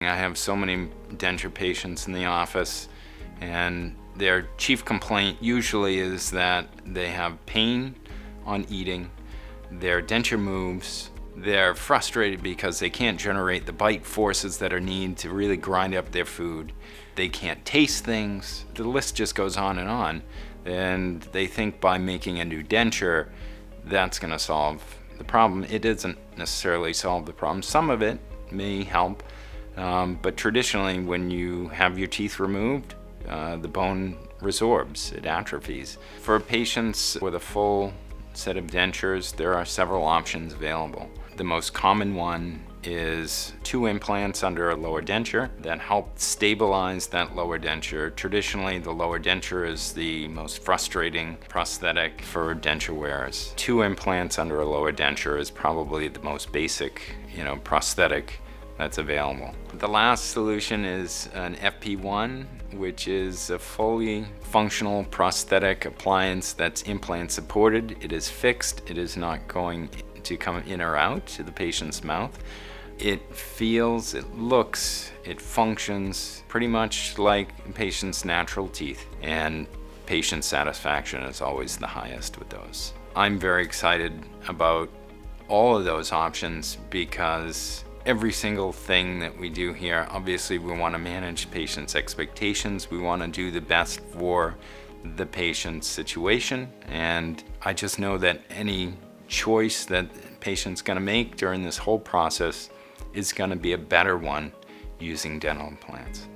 I have so many denture patients in the office, and their chief complaint usually is that they have pain on eating, their denture moves, they're frustrated because they can't generate the bite forces that are needed to really grind up their food. They can't taste things. The list just goes on, and they think by making a new denture, that's going to solve the problem. It doesn't necessarily solve the problem. Some of it may help, but traditionally when you have your teeth removed, the bone resorbs, it atrophies. For patients with a full set of dentures, there are several options available. The most common one is 2 implants under a lower denture that help stabilize that lower denture. Traditionally, the lower denture is the most frustrating prosthetic for denture wearers. 2 implants under a lower denture is probably the most basic, prosthetic that's available. The last solution is an FP1, which is a fully functional prosthetic appliance that's implant supported. It is fixed. It is not going to come in or out to the patient's mouth. It feels, it looks, it functions pretty much like a patient's natural teeth, and patient satisfaction is always the highest with those. I'm very excited about all of those options because every single thing that we do here, obviously we want to manage patients' expectations. We want to do the best for the patient's situation, and I just know that any choice that the patient's going to make during this whole process is going to be a better one using dental implants.